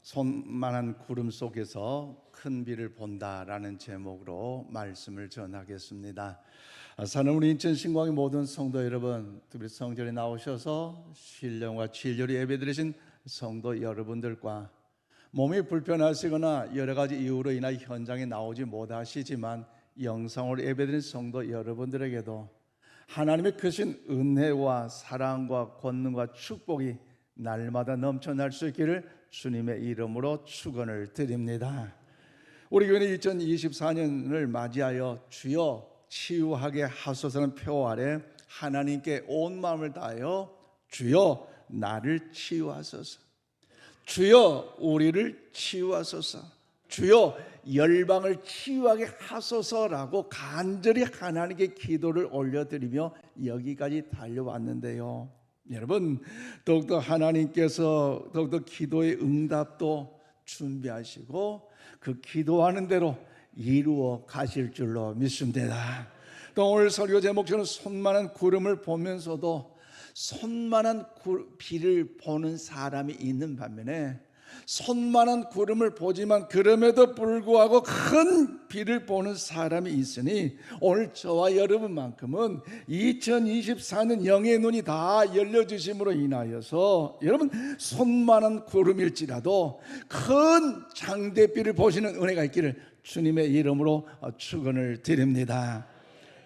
손만한 구름 속에서 큰 비를 본다라는 제목으로 말씀을 전하겠습니다. 사는 우리 인천 신광의 모든 성도 여러분, 특별히 성전에 나오셔서 신령과 진료를 예배드리신 성도 여러분들과 몸이 불편하시거나 여러 가지 이유로 인하여 현장에 나오지 못하시지만 영상으로 예배드린 성도 여러분들에게도 하나님의 크신 은혜와 사랑과 권능과 축복이 날마다 넘쳐날 수 있기를 주님의 이름으로 축원을 드립니다. 우리 교회는 2024년을 맞이하여 주여 치유하게 하소서는 표 아래 하나님께 온 마음을 다하여 주여 나를 치유하소서, 주여 우리를 치유하소서, 주여 열방을 치유하게 하소서라고 간절히 하나님께 기도를 올려드리며 여기까지 달려왔는데요, 여러분, 더욱더 하나님께서 더욱더 기도의 응답도 준비하시고 그 기도하는 대로 이루어 가실 줄로 믿습니다. 또 오늘 설교 제목처럼 손만한 구름을 보면서도 손만한 비를 보는 사람이 있는 반면에 손만한 구름을 보지만 그럼에도 불구하고 큰 비를 보는 사람이 있으니 오늘 저와 여러분만큼은 2024년 영의 눈이 다 열려주심으로 인하여서 여러분 손만한 구름일지라도 큰 장대비를 보시는 은혜가 있기를 주님의 이름으로 축원을 드립니다.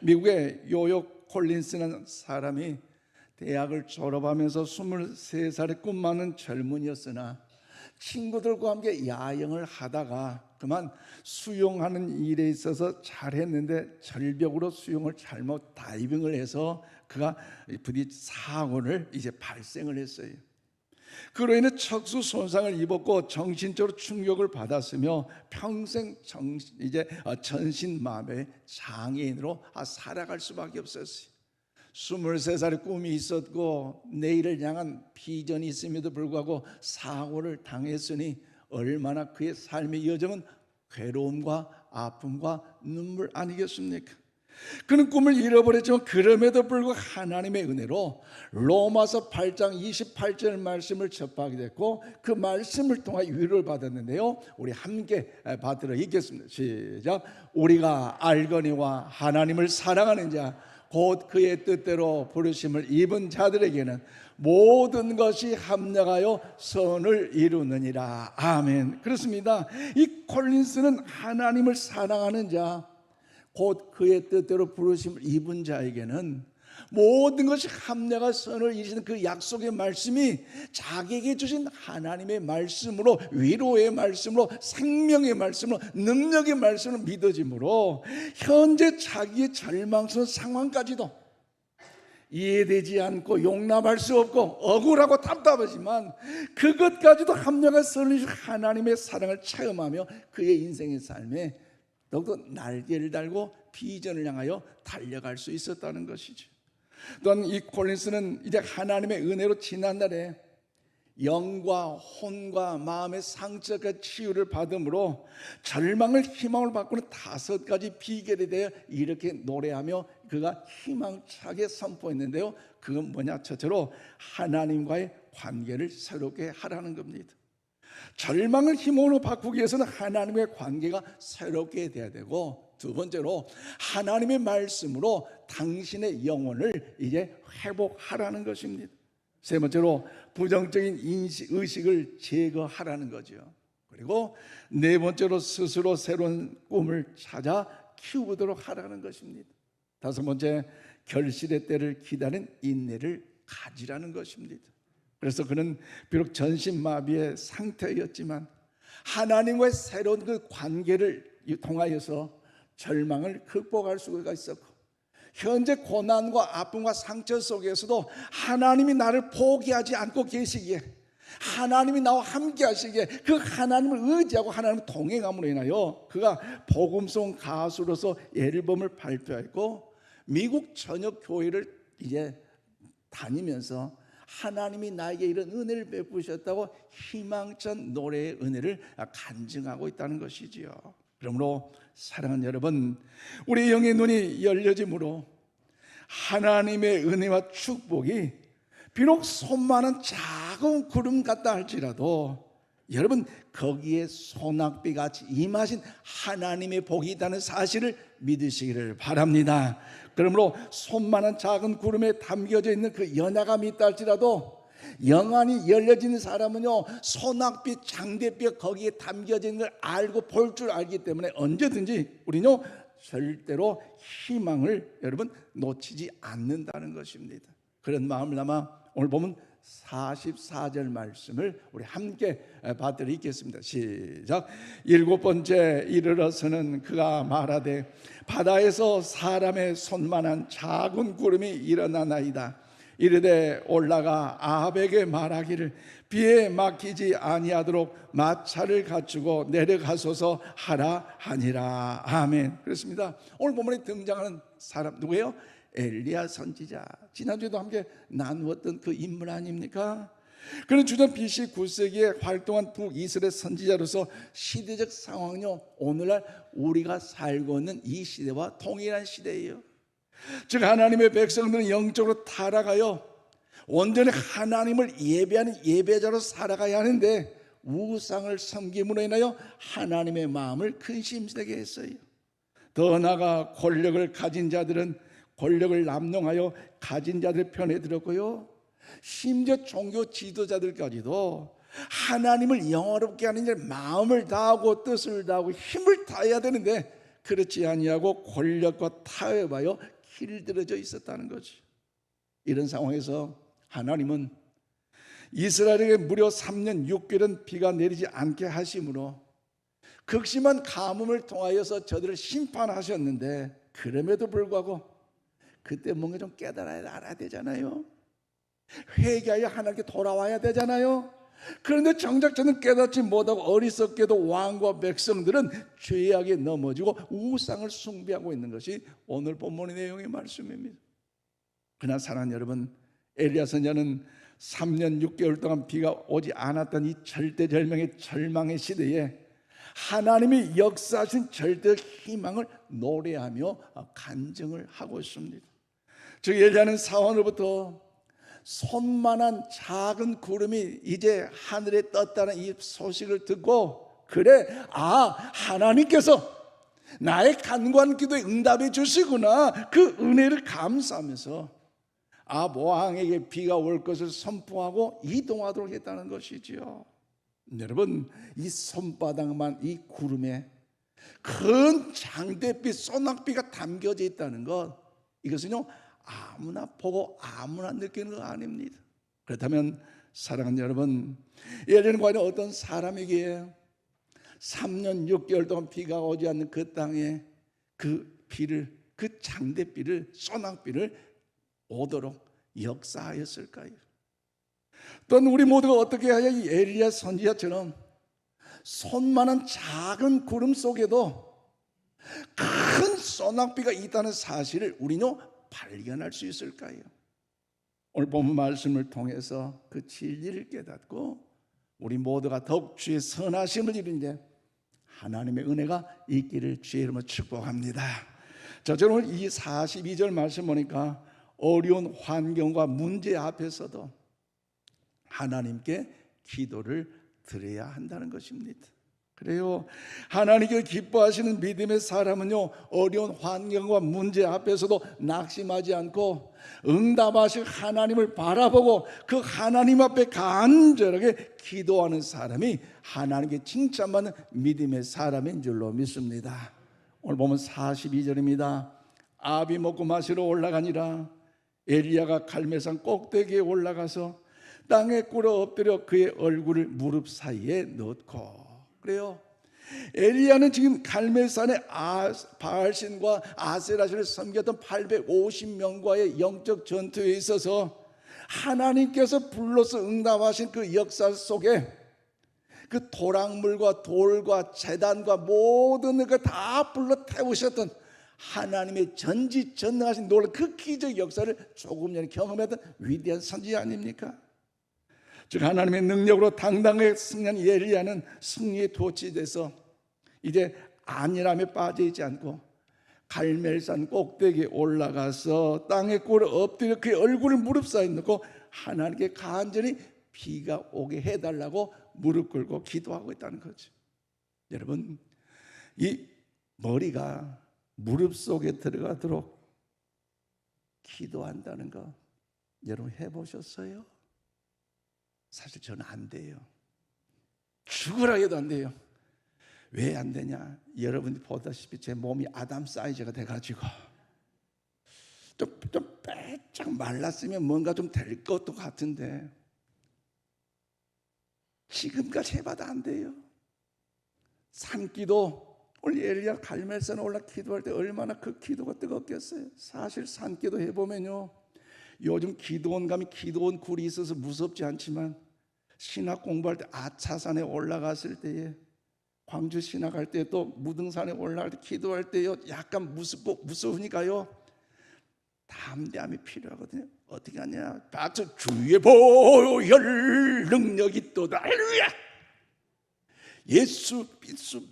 미국의 요요 콜린스라는 사람이 대학을 졸업하면서 23살의 꿈 많은 젊은이였으나 친구들과 함께 야영을 하다가 그만 수영하는 일에 있어서 잘했는데 절벽으로 수영을 잘못 다이빙을 해서 그가 부디 사고를 발생을 했어요. 그로 인해 척수 손상을 입었고 정신적으로 충격을 받았으며 평생 전신마비 장애인으로 살아갈 수밖에 없었어요. 23살의 꿈이 있었고 내일을 향한 비전이 있음에도 불구하고 사고를 당했으니 얼마나 그의 삶의 여정은 괴로움과 아픔과 눈물 아니겠습니까? 그는 꿈을 잃어버렸지만 그럼에도 불구하고 하나님의 은혜로 로마서 8장 28절 말씀을 접하게 됐고 그 말씀을 통해 위로를 받았는데요, 우리 함께 받들어 읽겠습니다. 시작. 우리가 알거니와 하나님을 사랑하는 자 곧 그의 뜻대로 부르심을 입은 자들에게는 모든 것이 합력하여 선을 이루느니라. 아멘. 그렇습니다. 이 콜린스는 하나님을 사랑하는 자 곧 그의 뜻대로 부르심을 입은 자에게는 모든 것이 합력하여 선을 이루시는 그 약속의 말씀이 자기에게 주신 하나님의 말씀으로, 위로의 말씀으로, 생명의 말씀으로, 능력의 말씀으로 믿어짐으로 현재 자기의 절망스러운 상황까지도 이해되지 않고 용납할 수 없고 억울하고 답답하지만 그것까지도 합력하여 선을 이루신 하나님의 사랑을 체험하며 그의 인생의 삶에 더욱더 날개를 달고 비전을 향하여 달려갈 수 있었다는 것이죠. 또한 이 콜린스는 이제 하나님의 은혜로 지난날에 영과 혼과 마음의 상처가 치유를 받음으로 절망을 희망으로 바꾸는 5가지 비결에 대해 이렇게 노래하며 그가 희망차게 선포했는데요, 그건 뭐냐? 첫째로 하나님과의 관계를 새롭게 하라는 겁니다. 절망을 희망으로 바꾸기 위해서는 하나님의 관계가 새롭게 돼야 되고, 두 번째로 하나님의 말씀으로 당신의 영혼을 이제 회복하라는 것입니다. 세 번째로 부정적인 의식을 제거하라는 거죠. 그리고 네 번째로 스스로 새로운 꿈을 찾아 키우도록 하라는 것입니다. 다섯 번째, 결실의 때를 기다린 인내를 가지라는 것입니다. 그래서 그는 비록 전신마비의 상태였지만 하나님과의 새로운 그 관계를 통하여서 절망을 극복할 수가 있었고, 현재 고난과 아픔과 상처 속에서도 하나님이 나를 포기하지 않고 계시기에, 하나님이 나와 함께 하시기에 그 하나님을 의지하고 하나님을 동행함으로 인하여 그가 복음송 가수로서 앨범을 발표했고 미국 전역 교회를 이제 다니면서 하나님이 나에게 이런 은혜를 베푸셨다고 희망찬 노래의 은혜를 간증하고 있다는 것이지요. 그러므로 사랑하는 여러분, 우리 영의 눈이 열려짐으로 하나님의 은혜와 축복이 비록 손만한 작은 구름 같다 할지라도 여러분, 거기에 소낙비 같이 임하신 하나님의 복이 있다는 사실을 믿으시기를 바랍니다. 그러므로 손만한 작은 구름에 담겨져 있는 그 연약함이 있다 할지라도 영안이 열려지는 사람은요, 소낙비, 장대비가 거기에 담겨져 있는 걸 알고 볼 줄 알기 때문에 언제든지 우리는요 절대로 희망을 여러분 놓치지 않는다는 것입니다. 그런 마음을 담아 오늘 보면 44절 말씀을 우리 함께 받들어 읽겠습니다. 시작. 일곱 번째 이르러서는 그가 말하되 바다에서 사람의 손만한 작은 구름이 일어나나이다. 이르되 올라가 아합에게 말하기를 비에 막히지 아니하도록 마차를 갖추고 내려가소서 하라 하니라. 아멘. 그렇습니다. 오늘 본문에 등장하는 사람 누구예요? 엘리야 선지자. 지난주에도 함께 나누었던 그 인물 아닙니까? 그는 주전 BC 9세기에 활동한 북이스라엘 선지자로서 시대적 상황은요 오늘날 우리가 살고 있는 이 시대와 동일한 시대예요. 즉 하나님의 백성들은 영적으로 타락하여 온전히 하나님을 예배하는 예배자로 살아가야 하는데 우상을 섬김으로 인하여 하나님의 마음을 근심되게 했어요. 더 나아가 권력을 가진 자들은 권력을 남용하여 가진 자들 편에 들었고요, 심지어 종교 지도자들까지도 하나님을 영화롭게 하는 일 마음을 다하고 뜻을 다하고 힘을 다해야 되는데 그렇지 아니하고 권력과 타협하여 길들여져 있었다는 거지. 이런 상황에서 하나님은 이스라엘에게 무려 3년 6개월은 비가 내리지 않게 하심으로 극심한 가뭄을 통하여서 저들을 심판하셨는데 그럼에도 불구하고 그때 뭔가 좀 깨달아야 되잖아요. 회개하여 하나님께 돌아와야 되잖아요. 그런데 정작 저는 깨닫지 못하고 어리석게도 왕과 백성들은 죄악에 넘어지고 우상을 숭배하고 있는 것이 오늘 본문의 내용의 말씀입니다. 그러나 사랑하는 여러분, 엘리야 선지자는 3년 6개월 동안 비가 오지 않았던 이 절대절명의 절망의 시대에 하나님이 역사하신 절대 희망을 노래하며 간증을 하고 있습니다. 즉 엘리야는 사원으로부터 손만한 작은 구름이 이제 하늘에 떴다는 이 소식을 듣고 그래, 하나님께서 나의 간구한 기도에 응답해 주시구나, 그 은혜를 감사하면서 왕에게 비가 올 것을 선포하고 이동하도록 했다는 것이지요. 여러분, 이 손바닥만 이 구름에 큰 장대비, 소낙비가 담겨져 있다는 것, 이것은요 아무나 보고 아무나 느끼는 거 아닙니다. 그렇다면 사랑하는 여러분, 엘리야는 과연 어떤 사람이기에 3년 6개월 동안 비가 오지 않는 그 땅에 그 비를, 그 장대비를, 소낙비를 오도록 역사하였을까요? 또는 우리 모두가 어떻게 해야 이 엘리야 선지자처럼 손만한 작은 구름 속에도 큰 소낙비가 있다는 사실을 우리는 발견할 수 있을까요? 오늘 본 말씀을 통해서 그 진리를 깨닫고 우리 모두가 더욱 주의 선하심을 이루는데 하나님의 은혜가 있기를 주의 이름으로 축복합니다. 자, 저는 오늘 이 42절 말씀 보니까 어려운 환경과 문제 앞에서도 하나님께 기도를 드려야 한다는 것입니다. 그래요, 하나님께 기뻐하시는 믿음의 사람은요 어려운 환경과 문제 앞에서도 낙심하지 않고 응답하실 하나님을 바라보고 그 하나님 앞에 간절하게 기도하는 사람이 하나님께 칭찬받는 믿음의 사람인 줄로 믿습니다. 오늘 보면 42절입니다. 아비 먹고 마시러 올라가니라. 엘리야가 갈멜산 꼭대기에 올라가서 땅에 꿇어 엎드려 그의 얼굴을 무릎 사이에 넣고. 그래요, 엘리야는 지금 갈멜산의 바알신과 아세라신을 섬겼던 850명과의 영적 전투에 있어서 하나님께서 불러서 응답하신 그 역사 속에 그 도랑물과 돌과 제단과 모든 걸 다 불러 태우셨던 하나님의 전지전능하신 놀라운 그 기적 역사를 조금 전에 경험했던 위대한 선지자 아닙니까? 즉 하나님의 능력으로 당당하게 승리한 엘리야는 승리에 도취돼서 이제 안일함에 빠져있지 않고 갈멜산 꼭대기에 올라가서 땅에 꿇어 엎드려 그의 얼굴을 무릎 사이에 넣고 하나님께 간절히 비가 오게 해달라고 무릎 꿇고 기도하고 있다는 거죠. 여러분, 이 머리가 무릎 속에 들어가도록 기도한다는 거 여러분 해보셨어요? 사실 저는 안 돼요. 죽으라 해도 안 돼요. 왜 안 되냐? 여러분이 보다시피 제 몸이 아담 사이즈가 돼가지고 좀 빼짝 말랐으면 뭔가 좀 될 것도 같은데 지금까지 해봐도 안 돼요. 산기도 오늘 엘리야 갈멜산에 올라 기도할 때 얼마나 그 기도가 뜨겁겠어요. 사실 산기도 해보면요, 요즘 기도원 가면 기도원 굴이 있어서 무섭지 않지만 신학 공부할 때 아차산에 올라갔을 때에, 광주 신학할 때 또 무등산에 올라갈 때 기도할 때요, 약간 무서우니까요 담대함이 필요하거든요. 어떻게 하냐? 박수. 주의 보혈 능력이 있도다. 할렐루야. 예수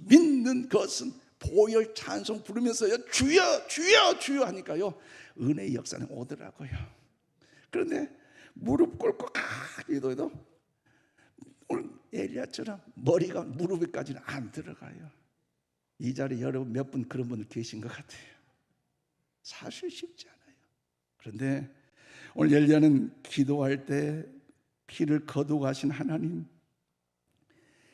믿는 것은 보혈 찬송 부르면서요, 주여 주여 주여 하니까요 은혜의 역사는 오더라고요. 그런데 무릎 꿇고 기도해도 오늘 엘리야처럼 머리가 무릎에까지는 안 들어가요. 이 자리에 여러분 몇 분 그런 분들 계신 것 같아요. 사실 쉽지 않아요. 그런데 오늘 엘리야는 기도할 때 피를 거두가신 하나님,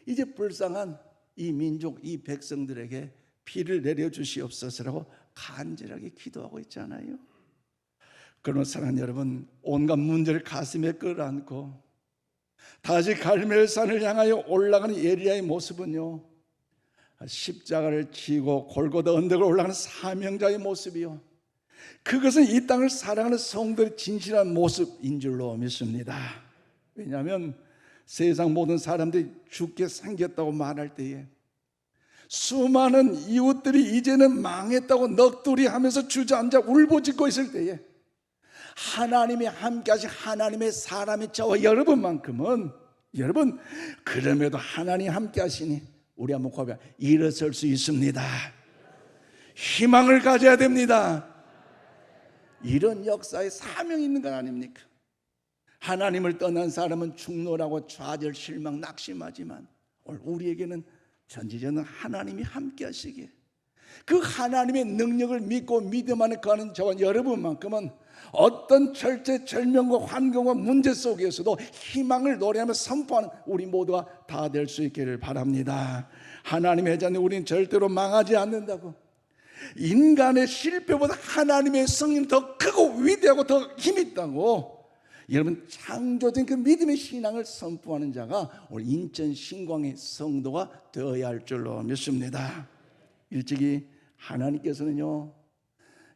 이제 불쌍한 이 민족, 이 백성들에게 피를 내려주시옵소서라고 간절하게 기도하고 있잖아요. 그러나 사랑하는 여러분, 온갖 문제를 가슴에 끌어안고 다시 갈멜산을 향하여 올라가는 엘리야의 모습은요, 십자가를 지고 골고다 언덕을 올라가는 사명자의 모습이요, 그것은 이 땅을 사랑하는 성도의 진실한 모습인 줄로 믿습니다. 왜냐하면 세상 모든 사람들이 죽게 생겼다고 말할 때에 수많은 이웃들이 이제는 망했다고 넋두리 하면서 주저앉아 울부짖고 있을 때에 하나님이 함께 하신 하나님의 사람이 저와 여러분만큼은, 여러분 그럼에도 하나님 함께 하시니 우리 한번 고백, 일어설 수 있습니다. 희망을 가져야 됩니다. 이런 역사에 사명이 있는 건 아닙니까? 하나님을 떠난 사람은 죽노라고 좌절, 실망, 낙심하지만 오늘 우리에게는 전지전능 하나님이 함께 하시기에 그 하나님의 능력을 믿고 믿음 안에 거하는 저와 여러분만큼은 어떤 절체절명과 환경과 문제 속에서도 희망을 노래하며 선포하는 우리 모두가 다 될 수 있기를 바랍니다. 하나님의 자녀 우리는 절대로 망하지 않는다고, 인간의 실패보다 하나님의 성령이 더 크고 위대하고 더 힘있다고 여러분 창조된 그 믿음의 신앙을 선포하는 자가 오늘 인천 신광의 성도가 되어야 할 줄로 믿습니다. 일찍이 하나님께서는요,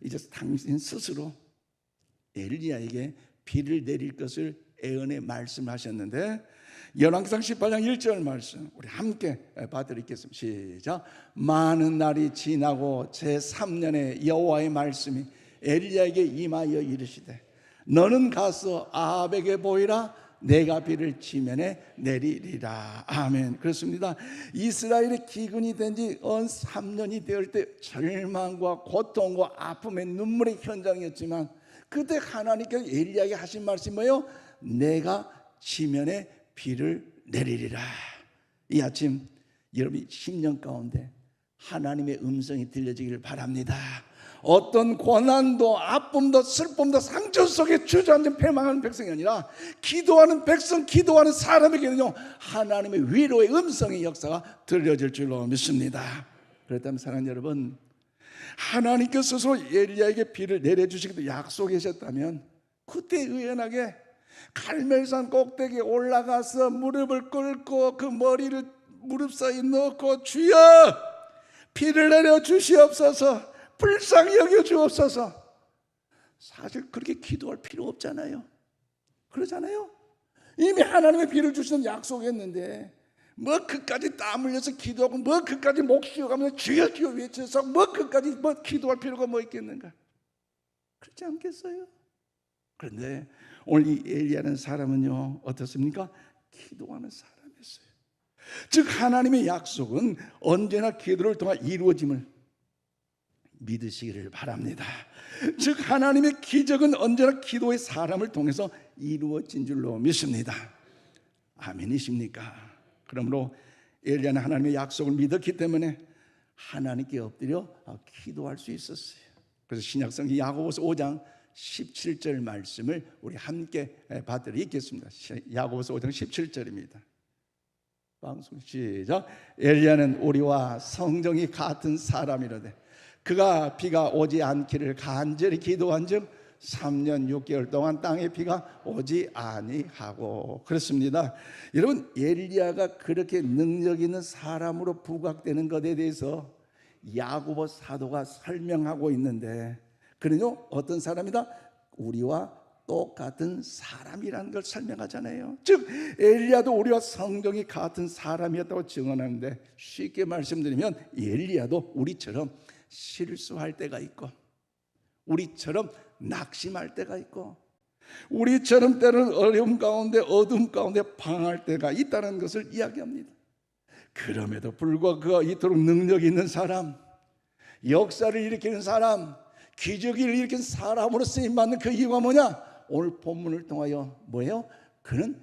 이제 당신 스스로 엘리야에게 비를 내릴 것을 예언에 말씀하셨는데, 열왕기상 18장 1절 말씀 우리 함께 봐드리겠습니다. 시작. 많은 날이 지나고 제3년에 여호와의 말씀이 엘리야에게 임하여 이르시되 너는 가서 아합에게 보이라, 내가 비를 지면에 내리리라. 아멘. 그렇습니다. 이스라엘의 기근이 된 지 3년이 되을 때 절망과 고통과 아픔의 눈물의 현장이었지만 그때 하나님께서 엘리야에게 하신 말씀이 뭐예요? 내가 지면에 비를 내리리라. 이 아침 여러분이 10년 가운데 하나님의 음성이 들려지기를 바랍니다. 어떤 고난도 아픔도 슬픔도 상처 속에 주저앉은 패망하는 백성이 아니라 기도하는 백성, 기도하는 사람에게는요 하나님의 위로의 음성의 역사가 들려질 줄로 믿습니다. 그렇다면 사랑하는 여러분, 하나님께서 스스로 엘리야에게 비를 내려주시기도 약속하셨다면 그때 의연하게 갈멜산 꼭대기에 올라가서 무릎을 꿇고 그 머리를 무릎 사이에 넣고 주여 비를 내려주시옵소서, 불쌍히 여겨 주옵소서. 사실 그렇게 기도할 필요 없잖아요. 그러잖아요. 이미 하나님의 비를 주시는 약속했는데 뭐 그까지 땀 흘려서 기도하고 뭐 그까지 목 쉬어가면서 주여 주여 외쳐서 뭐 그까지 뭐 기도할 필요가 뭐 있겠는가? 그렇지 않겠어요? 그런데 오늘 이 엘리야라는 사람은요 어떻습니까? 기도하는 사람이었어요. 즉 하나님의 약속은 언제나 기도를 통해 이루어짐을 믿으시기를 바랍니다. 즉 하나님의 기적은 언제나 기도의 사람을 통해서 이루어진 줄로 믿습니다. 아멘이십니까? 그러므로 엘리야는 하나님의 약속을 믿었기 때문에 하나님께 엎드려 기도할 수 있었어요. 그래서 신약성경 야고보서 5장 17절 말씀을 우리 함께 받들어 읽겠습니다. 야고보서 5장 17절입니다. 방송 시작. 엘리야는 우리와 성정이 같은 사람이로되 그가 비가 오지 않기를 간절히 기도한즉 3년 6개월 동안 땅에 비가 오지 아니하고. 그렇습니다. 여러분, 엘리야가 그렇게 능력 있는 사람으로 부각되는 것에 대해서 야고보 사도가 설명하고 있는데, 그는요 어떤 사람이다? 우리와 똑같은 사람이라는 걸 설명하잖아요. 즉 엘리야도 우리와 성정이 같은 사람이었다고 증언하는데, 쉽게 말씀드리면 엘리야도 우리처럼 실수할 때가 있고, 우리처럼 낙심할 때가 있고, 우리처럼 때로는 어려움 가운데 어둠 가운데 방황할 때가 있다는 것을 이야기합니다. 그럼에도 불구하고 그가 이토록 능력 있는 사람, 역사를 일으키는 사람, 기적을 일으킨 사람으로 쓰임받는 그 이유가 뭐냐? 오늘 본문을 통하여 뭐예요? 그는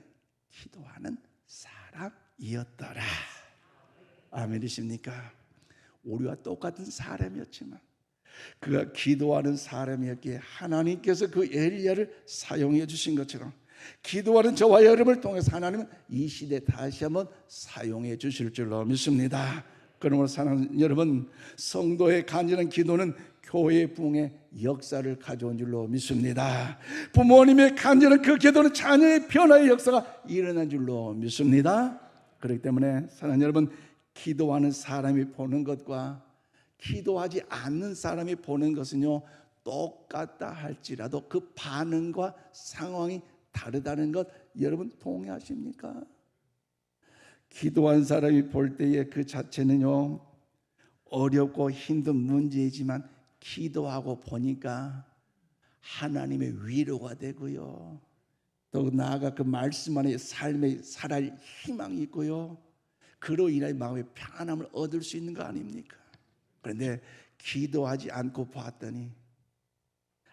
기도하는 사람이었더라. 아멘이십니까? 우리와 똑같은 사람이었지만 그가 기도하는 사람이었기에 하나님께서 그 엘리야를 사용해 주신 것처럼 기도하는 저와 여러분을 통해서 하나님은 이 시대 다시 한번 사용해 주실 줄로 믿습니다. 그러므로 사랑하는 여러분, 성도의 간절한 기도는 교회 부흥의 역사를 가져온 줄로 믿습니다. 부모님의 간절한 그 기도는 자녀의 변화의 역사가 일어난 줄로 믿습니다. 그렇기 때문에 사랑하는 여러분, 기도하는 사람이 보는 것과 기도하지 않는 사람이 보는 것은요 똑같다 할지라도 그 반응과 상황이 다르다는 것 여러분 동의하십니까? 기도한 사람이 볼 때에 그 자체는요 어렵고 힘든 문제이지만 기도하고 보니까 하나님의 위로가 되고요, 또 나아가 그 말씀 안에 삶에 살아갈 희망이 있고요, 그로 인하여 마음의 평안함을 얻을 수 있는 거 아닙니까? 그런데 기도하지 않고 봤더니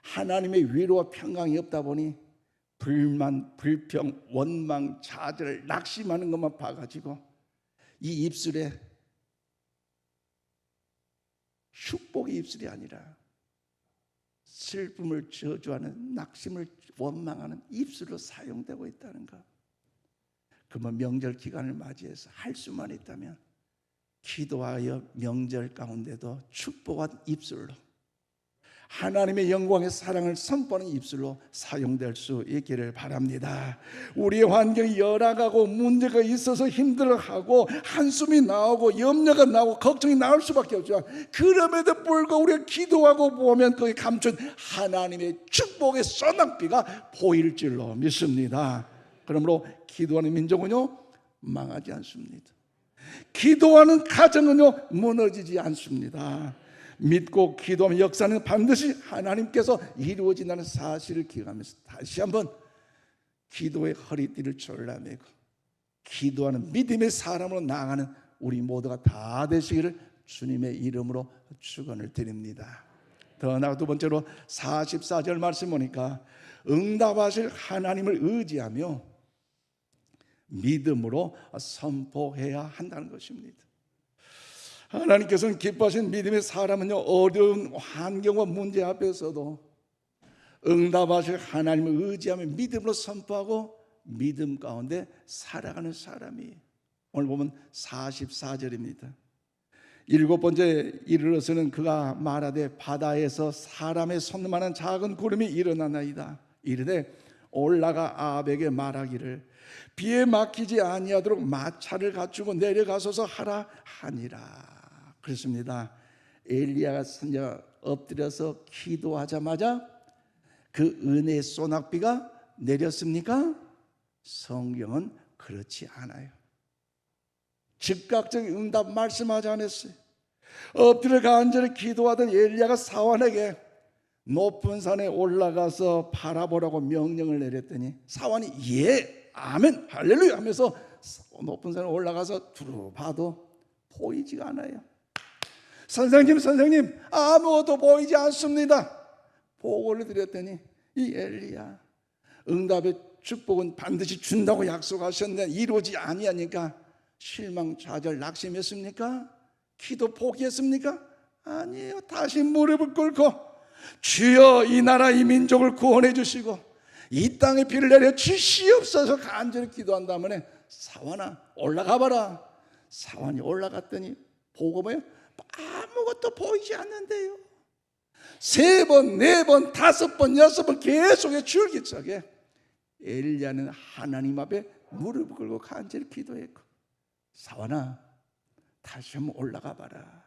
하나님의 위로와 평강이 없다 보니 불만, 불평, 원망, 좌절, 낙심하는 것만 봐가지고 이 입술에 축복의 입술이 아니라 슬픔을 저주하는, 낙심을 원망하는 입술로 사용되고 있다는 것. 그러면 명절 기간을 맞이해서 할 수만 있다면 기도하여 명절 가운데도 축복한 입술로, 하나님의 영광의 사랑을 선포하는 입술로 사용될 수 있기를 바랍니다. 우리의 환경이 열악하고 문제가 있어서 힘들어하고 한숨이 나오고 염려가 나오고 걱정이 나올 수밖에 없지만 그럼에도 불구하고 우리가 기도하고 보면 거기 감춘 하나님의 축복의 소낙비가 보일 줄로 믿습니다. 그러므로 기도하는 민족은요 망하지 않습니다. 기도하는 가정은요 무너지지 않습니다. 믿고 기도하면 역사는 반드시 하나님께서 이루어진다는 사실을 기억하면서 다시 한번 기도의 허리띠를 졸라매고 기도하는 믿음의 사람으로 나아가는 우리 모두가 다 되시기를 주님의 이름으로 축원을 드립니다. 더 나아가 두 번째로 44절 말씀 보니까 응답하실 하나님을 의지하며 믿음으로 선포해야 한다는 것입니다. 하나님께서는 기뻐하신 믿음의 사람은요 어려운 환경과 문제 앞에서도 응답하실 하나님을 의지하며 믿음으로 선포하고 믿음 가운데 살아가는 사람이, 오늘 보면 44절입니다. 일곱 번째 이르러서는 그가 말하되 바다에서 사람의 손만한 작은 구름이 일어나나이다. 이르되 올라가 아합에게 말하기를 비에 막히지 아니하도록 마차를 갖추고 내려가소서 하라 하니라. 그렇습니다. 엘리야가 선자 엎드려서 기도하자마자 그 은혜의 소낙비가 내렸습니까? 성경은 그렇지 않아요. 즉각적인 응답 말씀하지 않았어요. 엎드려 간절히 기도하던 엘리야가 사환에게 높은 산에 올라가서 바라보라고 명령을 내렸더니 사환이 예, 아멘, 할렐루야 하면서 높은 산에 올라가서 두루 봐도 보이지가 않아요. 선생님 아무것도 보이지 않습니다. 보고를 드렸더니 이 엘리야 응답의 축복은 반드시 준다고 약속하셨는데 이루어지지 아니하니까 실망, 좌절, 낙심했습니까? 기도 포기했습니까? 아니에요. 다시 무릎을 꿇고 주여 이 나라 이 민족을 구원해 주시고 이 땅에 비를 내려 주시옵소서 간절히 기도한 다음에 사환아 올라가 봐라. 사환이 올라갔더니 보고 뭐예요? 아무것도 보이지 않는데요. 3번, 4번, 5번, 6번 계속해 줄기차게 엘리야는 하나님 앞에 무릎을 꿇고 간절히 기도했고 사환아 다시 한번 올라가 봐라.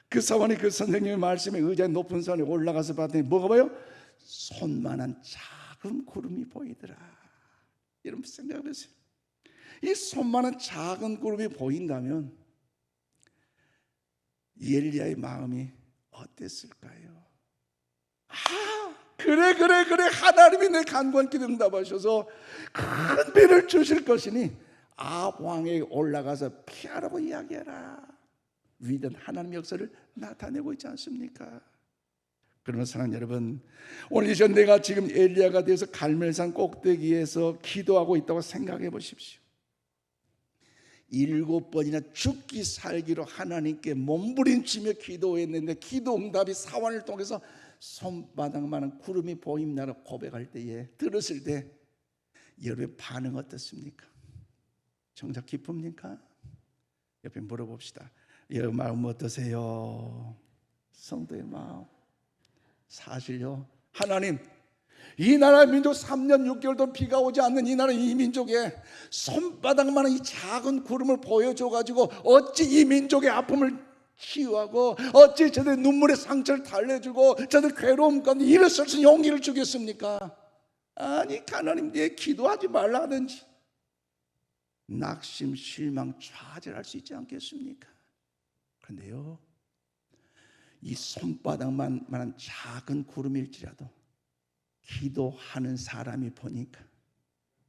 그 사환이 그 선생님의 말씀에 의자 높은 산에 올라가서 봤더니 뭐가 보여? 손만한 작은 구름이 보이더라. 여러분 생각해보세요. 이 손만한 작은 구름이 보인다면 엘리야의 마음이 어땠을까요? 그래 하나님이 내 간구한 기도 응답하셔서 큰 비를 주실 것이니 아합 왕에게 올라가서 피하라고 이야기해라. 위대한 하나님의 역사를 나타내고 있지 않습니까? 그러면 사랑하는 여러분, 오늘 이 시간 내가 지금 엘리야가 되어서 갈멜산 꼭대기에서 기도하고 있다고 생각해 보십시오. 7번이나 죽기 살기로 하나님께 몸부림치며 기도했는데 기도 응답이 사환을 통해서 손바닥만한 구름이 보임나라 고백할 때에 들었을 때 여러분의 반응 어떻습니까? 정작 기쁩니까? 옆에 물어봅시다. 여러분 마음 어떠세요? 성도의 마음. 사실요, 하나님 이 나라 민족 3년 6개월도 비가 오지 않는 이 나라 이 민족에 손바닥만한 이 작은 구름을 보여줘가지고 어찌 이 민족의 아픔을 치유하고 어찌 저들 눈물의 상처를 달래주고 저들 괴로움 가운데 일어설 수 용기를 주겠습니까? 아니 하나님 내 기도하지 말라 하든지 낙심, 실망, 좌절할 수 있지 않겠습니까? 그런데요, 이 손바닥만한 작은 구름일지라도 기도하는 사람이 보니까,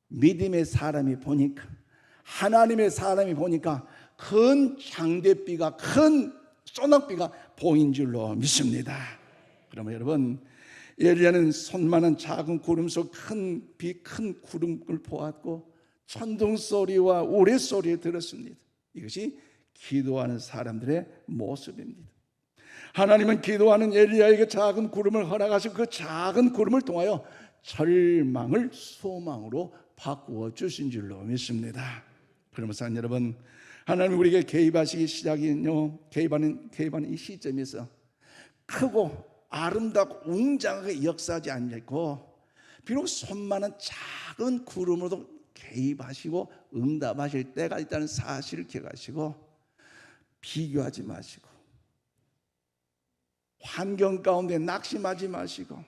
믿음의 사람이 보니까, 하나님의 사람이 보니까 큰 장대비가, 큰 소낙비가 보인 줄로 믿습니다. 그러면 여러분, 엘리야는 손만한 작은 구름 속 큰 비, 큰 구름을 보았고 천둥 소리와 우레 소리를 들었습니다. 이것이 기도하는 사람들의 모습입니다. 하나님은 기도하는 엘리야에게 작은 구름을 허락하시고 그 작은 구름을 통하여 절망을 소망으로 바꾸어 주신 줄로 믿습니다. 그러면서 여러분, 하나님 우리에게 개입하시기 시작이요, 개입하는 이 시점에서 크고 아름답고 웅장하게 역사하지 않고 비록 손만한 작은 구름으로도 개입하시고 응답하실 때가 있다는 사실을 기억하시고 비교하지 마시고 환경 가운데 낙심하지 마시고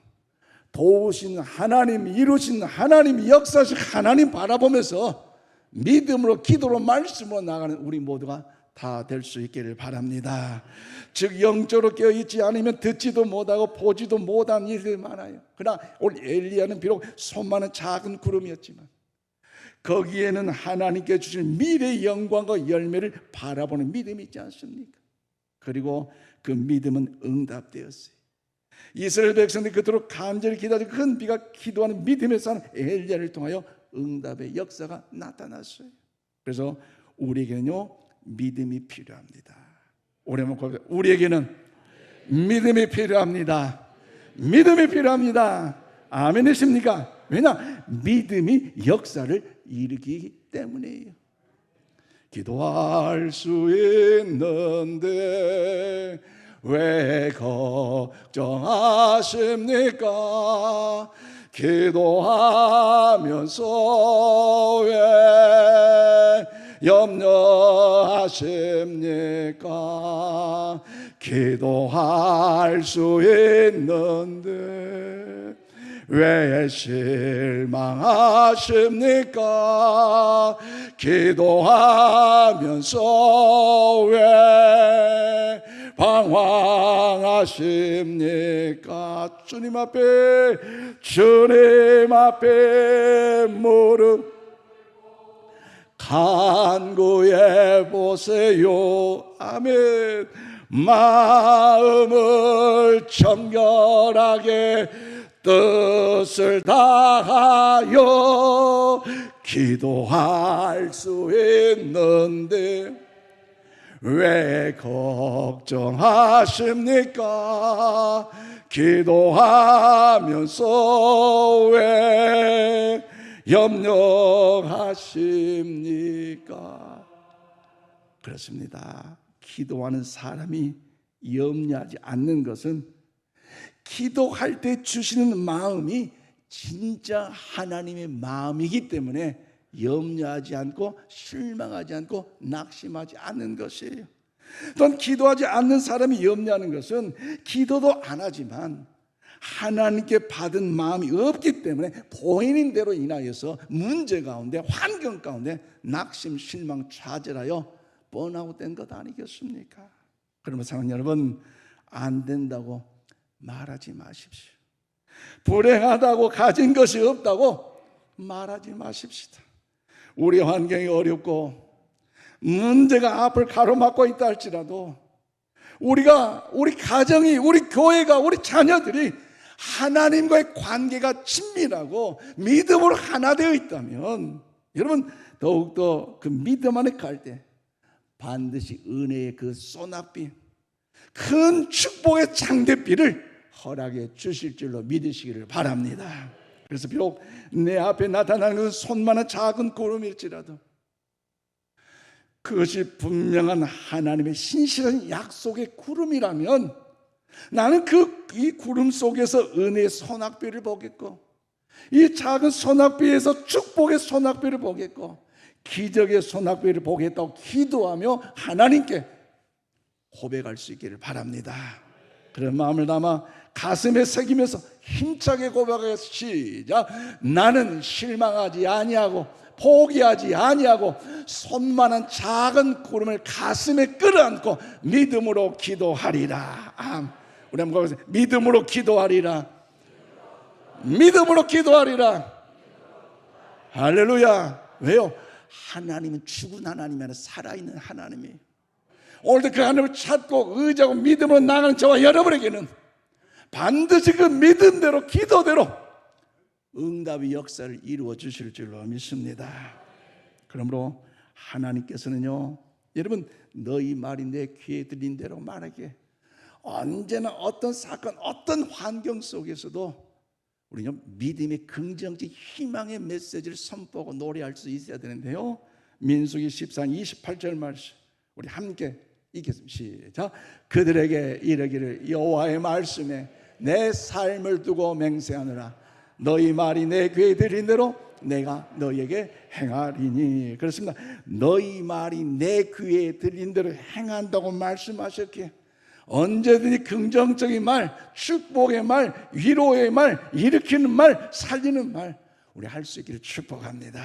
도우시는 하나님, 이루시는 하나님, 역사하신 하나님 바라보면서 믿음으로, 기도로, 말씀으로 나가는 우리 모두가 다 될 수 있기를 바랍니다. 즉 영적으로 깨어있지 않으면 듣지도 못하고 보지도 못한 일들이 많아요. 그러나 오늘 엘리야는 비록 손만한 작은 구름이었지만 거기에는 하나님께 주신 미래의 영광과 열매를 바라보는 믿음이 있지 않습니까? 그리고 그 믿음은 응답되었어요. 이스라엘 백성들이 그토록 간절히 기다리고 큰 비가 기도하는 믿음의 산 엘리야를 통하여 응답의 역사가 나타났어요. 그래서 우리에게는요 믿음이 필요합니다. 오래만 고백. 우리에게는 믿음이 필요합니다. 믿음이 필요합니다. 아멘이십니까? 왜냐? 믿음이 역사를 일으키기 때문이에요. 기도할 수 있는데 왜 걱정하십니까? 기도하면서 왜 염려하십니까? 기도할 수 있는데 왜 실망하십니까? 기도하면서 왜 방황하십니까? 주님 앞에 무릎 간구해 보세요. 아멘. 마음을 정결하게 뜻을 다하여 기도할 수 있는데 왜 걱정하십니까? 기도하면서 왜 염려하십니까? 그렇습니다. 기도하는 사람이 염려하지 않는 것은 기도할 때 주시는 마음이 진짜 하나님의 마음이기 때문에 염려하지 않고 실망하지 않고 낙심하지 않는 것이에요. 또한 기도하지 않는 사람이 염려하는 것은 기도도 안 하지만 하나님께 받은 마음이 없기 때문에 본인 대로 인하여서 문제 가운데 환경 가운데 낙심, 실망, 좌절하여 번아웃된 것 아니겠습니까? 그러면 사랑하는 여러분, 안 된다고 말하지 마십시오. 불행하다고 가진 것이 없다고 말하지 마십시다. 우리 환경이 어렵고 문제가 앞을 가로막고 있다 할지라도 우리 가정이, 우리 교회가, 우리 자녀들이 하나님과의 관계가 친밀하고 믿음으로 하나 되어 있다면 여러분 더욱더 그 믿음 안에 갈 때 반드시 은혜의 그 소낙비, 큰 축복의 장대비를 허락해 주실 줄로 믿으시기를 바랍니다. 그래서 비록 내 앞에 나타나는 것은 손만한 작은 구름일지라도 그것이 분명한 하나님의 신실한 약속의 구름이라면 나는 이 구름 속에서 은혜의 소낙비를 보겠고 이 작은 소낙비에서 축복의 소낙비를 보겠고 기적의 소낙비를 보겠다고 기도하며 하나님께 고백할 수 있기를 바랍니다. 그런 마음을 담아 가슴에 새기면서 힘차게 고백하여 시작. 나는 실망하지 아니하고 포기하지 아니하고 손만한 작은 구름을 가슴에 끌어안고 믿음으로 기도하리라. 우리 한번 가보세요. 믿음으로 기도하리라. 믿음으로 기도하리라. 할렐루야. 왜요? 하나님은 죽은 하나님이 아니라 살아있는 하나님이에요. 오늘도 그 하나님을 찾고 의지하고 믿음으로 나가는 저와 여러분에게는 반드시 그 믿음대로 기도대로 응답의 역사를 이루어 주실 줄로 믿습니다. 그러므로 하나님께서는요, 여러분 너희 말이 내 귀에 들린 대로 말하게 언제나 어떤 사건, 어떤 환경 속에서도 우리는 믿음의 긍정적 희망의 메시지를 선포하고 노래할 수 있어야 되는데요. 민수기 14장 28절 말씀 우리 함께 읽겠습니다. 시작. 그들에게 이르기를 여호와의 말씀에 내 삶을 두고 맹세하느라 너희 말이 내 귀에 들린 대로 내가 너희에게 행하리니. 그렇습니다. 너희 말이 내 귀에 들린 대로 행한다고 말씀하셨기에 언제든지 긍정적인 말, 축복의 말, 위로의 말, 일으키는 말, 살리는 말 우리 할 수 있기를 축복합니다.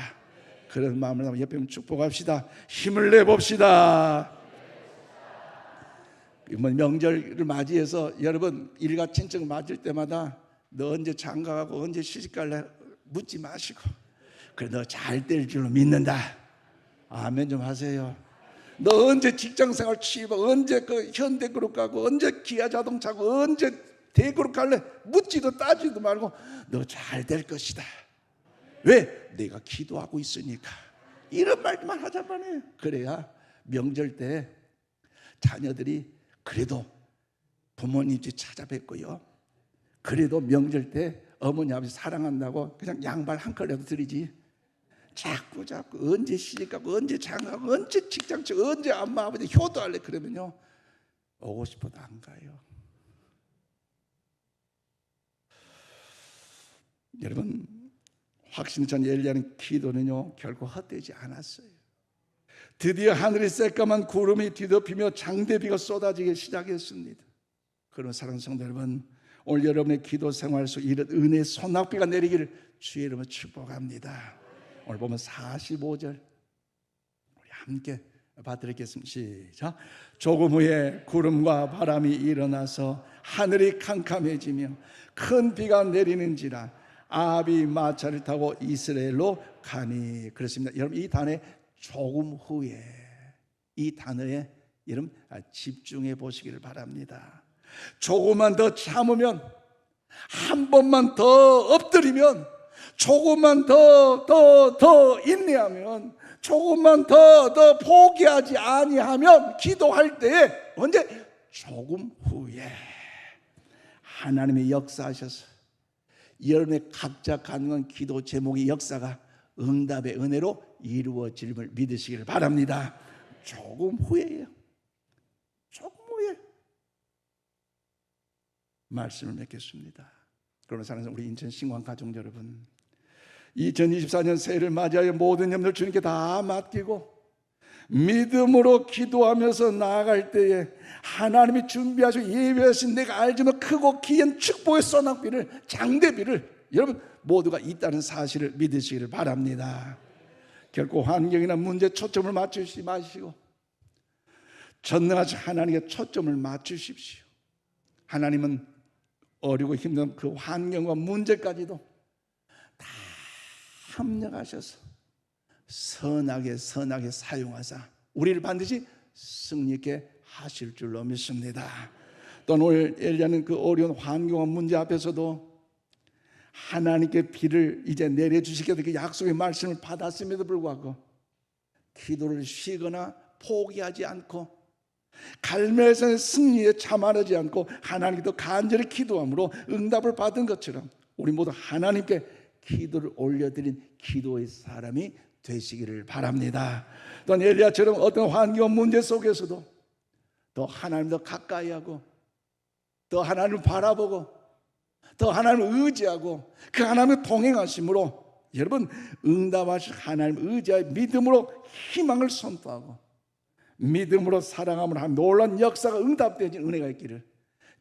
그런 마음을 담아 옆에 축복합시다. 힘을 내봅시다. 이번 명절을 맞이해서 여러분 일가 친척 맞을 때마다 너 언제 장가가고 언제 시집갈래 묻지 마시고 그래 너 잘 될 줄로 믿는다. 아멘 좀 하세요. 너 언제 직장생활 취업하고 언제 그 현대그룹 가고 언제 기아 자동차고 언제 대그룹 갈래 묻지도 따지도 말고 너 잘 될 것이다. 왜? 내가 기도하고 있으니까. 이런 말만 하자마네. 그래야 명절 때 자녀들이 그래도 부모님 집 찾아뵙고요, 그래도 명절 때 어머니 아버지 사랑한다고 그냥 양발 한 컬이라도 드리지 자꾸 언제 시집가고 언제 장가가고 언제 직장치 언제 엄마 아버지 효도할래 그러면요 오고 싶어도 안 가요. 여러분 확신찬 엘리야는 기도는요 결코 헛되지 않았어요. 드디어 하늘이 새까만 구름이 뒤덮이며 장대비가 쏟아지기 시작했습니다. 그런 사랑하는 성도 여러분, 오늘 여러분의 기도 생활 속에 이런 은혜의 소낙비가 내리기를 주의 이름으로 축복합니다. 오늘 보면 45절 우리 함께 받들겠습니다. 시작. 조금 후에 구름과 바람이 일어나서 하늘이 캄캄해지며 큰 비가 내리는지라 아합이 마차를 타고 이스라엘로 가니. 그렇습니다. 여러분 이 단어에 조금 후에 이 단어에 여러분 집중해 보시기를 바랍니다. 조금만 더 참으면 한 번만 더 엎드리면 조금만 더 인내하면, 조금만 더 포기하지 아니하면, 기도할 때에 언제? 조금 후에 하나님의 역사하셔서 여러분의 각자 가능한 기도 제목의 역사가 응답의 은혜로 이루어짐을 믿으시기를 바랍니다. 조금 후에예요. 조금 후에. 말씀을 맺겠습니다. 그러면 사랑하는 우리 인천 신광 가족 여러분, 2024년 새해를 맞이하여 모든 염려를 주님께 다 맡기고 믿음으로 기도하면서 나아갈 때에 하나님이 준비하시고 예배하신 내가 알지만 크고 귀한 축복의 소낙비를, 장대비를 여러분 모두가 있다는 사실을 믿으시기를 바랍니다. 결코 환경이나 문제에 초점을 맞추지 마시고 전능하신 하나님께 초점을 맞추십시오. 하나님은 어리고 힘든 그 환경과 문제까지도 다 합력하셔서 선하게 사용하사 우리를 반드시 승리케 하실 줄로 믿습니다. 또 오늘 엘리야는 그 어려운 환경과 문제 앞에서도 하나님께 비를 이제 내려주시겠다 그 약속의 말씀을 받았음에도 불구하고 기도를 쉬거나 포기하지 않고 갈멜산의 승리에 자만하지 않고 하나님께도 간절히 기도함으로 응답을 받은 것처럼 우리 모두 하나님께 기도를 올려드린 기도의 사람이 되시기를 바랍니다. 또 엘리야처럼 어떤 환경 문제 속에서도 더 하나님을 더 가까이 하고 더 하나님을 바라보고 더 하나님을 의지하고 그 하나님을 동행하심으로 여러분 응답하실 하나님을 의지하여 믿음으로 희망을 선포하고 믿음으로 사랑함을 한 놀라운 역사가 응답되어진 은혜가 있기를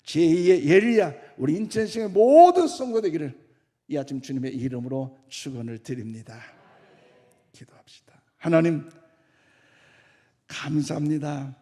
제2의 엘리야 우리 인천시의 모든 성도 되기를 이 아침 주님의 이름으로 축원을 드립니다. 기도합시다. 하나님 감사합니다.